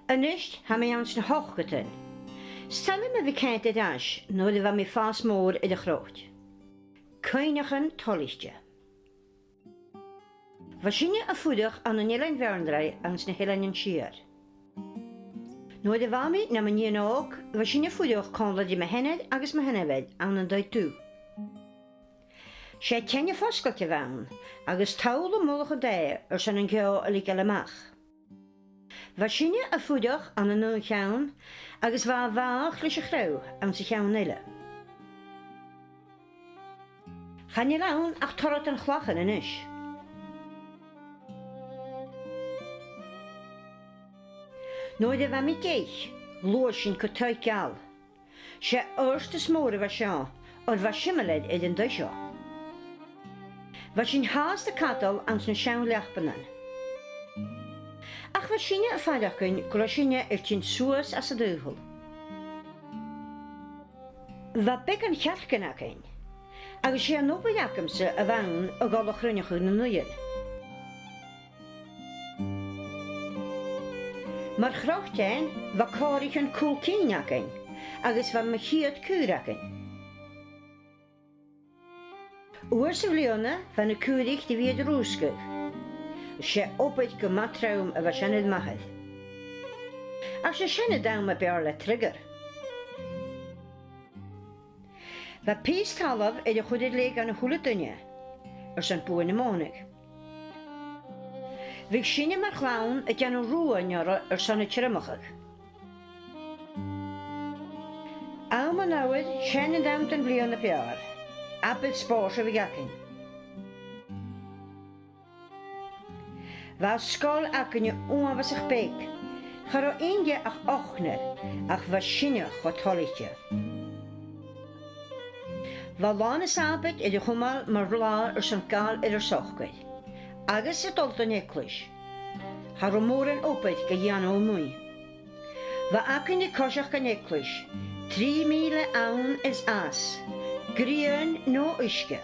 Ynys ha mi ans na hochgeten. Stel me bekend het as, no de wa mi fas moor in de groot. Kuinigen tollichtje. Waarschijnlijk een voedig aan een hele werndrij ans na hele schier. No de wa mi na men ook, waarschijnlijk voedig kon dat je me hennet agus me hennewed aan een duit toe. Zij tenne foskeltje waan, agus touwle mollige dijen zijn een gauw alikele mag. Waarschijnlijk een voedig aan een nieuw gaan, agus waar waaglijke grauw aan zich gaan nille. Gaan je laun ach torret en glachen en is. Nooit de wam ik loosjen kutuik al. Ze eerste smoren was ja, of was schimmeled in den dusja. Was in haast de katel aan zijn schaun lachbenen. Ach was je een vaderkun, grosje het in soers als de duivel. Wat bekken kerken akken. Als je nog bejakken ze waan, ook alle grunige nuien. Maar grachten, wat korig een koelkien akken, als wat me hier het kuur akken. Oorse vleone van de kuurig die weer de roeske. Ze op het gematraum was je niet mag. Als je schene duim op je trigger. Wat piest half in de goede leeg aan de goede dunje. Zijn boene monig. We zien maar gewoon het jan een roe jaren zijn het schrimmig. Allemaal nou het schene duim ten vleon op jaar. Op het spoorse we jakken. Waar school akken je onwazig beek. Ga er een je ach ochner, ach waarschijnlijk wat holletje. Waar lane sabet in de gommel maar vlaar zijn kaal in de zochke. Agus het al te neklisch. Ga er moren op het gejan omui. Waar akken de koshach kan neklisch. 3 miele aan is as. Grien no iske.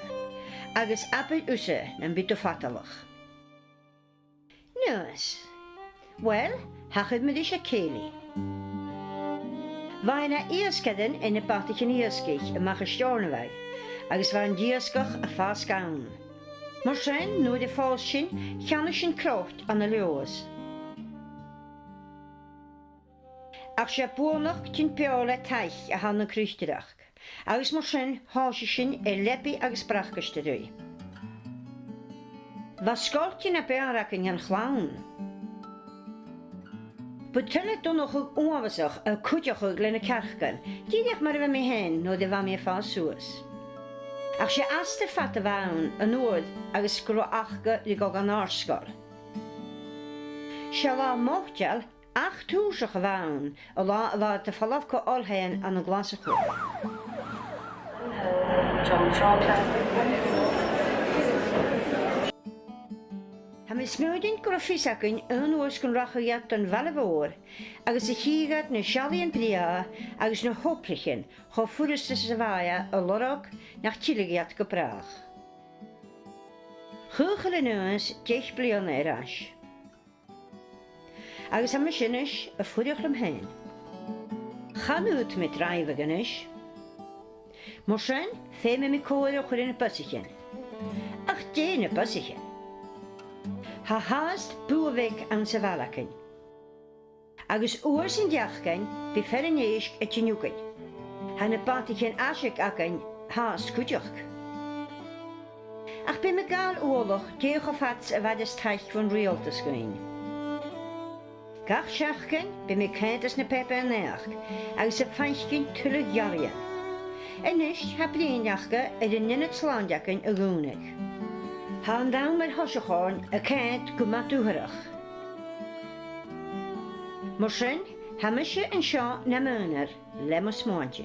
Agus apet usse en bitte fatelig. Nus. Wel, hachid me dis a keli. Waina eerskeden in de partijke eerskich en mag gestorneweg. Agus waren dierskach a fast gaan. Maar zijn nu de valschen gaan is een kracht aan de leeuws. Als je boernog tien peole teich a handen kruchterach. Agus maar zijn haasjeschen en leppi agus brachgesterui. Wat schalt je naar bearakken en glauwen? Betul het dan nog ook onwezig een kutjachug in de kerken. Die dacht maar weer mee heen, nou de waar meer van zoes. Als je als de vatten waren, een noord, als skroachge die ook aan aarskal. Je wel mocht je 8 huizen gewoon, waar de verlofke al heen aan een glazen goed. Hij smeurde graffisakken een oorsken rachajat en wellewoor, als de gigat ne Charlie en Priya, als ne hopligen, gevoelens de Zavaya, een lorok, naar Chiligat gepraag. Googelen neus, tegen blioneras. Als hij machinus, een voediglam heen. Gaan uit met rijwigenis. Morsen, feme me koren in een passetje. Ach, die een passetje. Ha haast boerweg aan zijn walakken. Agus oors in jachten, beferneesk het je nuken. Han een partijken asjek akken, haast kutjok. Ach, bij me gaal oorlog, tegenvats wat de streich van real te schijn. Gach schachten, bij me kent als ne peper en neerg, als een fanschken tullig jarjen. En niet heb je een jachtje en de ninnet slaanjakken een groenig. Han down met hosjegaan, een kent gematurig. Morsen, hemmesje en sja naar meuner, lemmers maandje.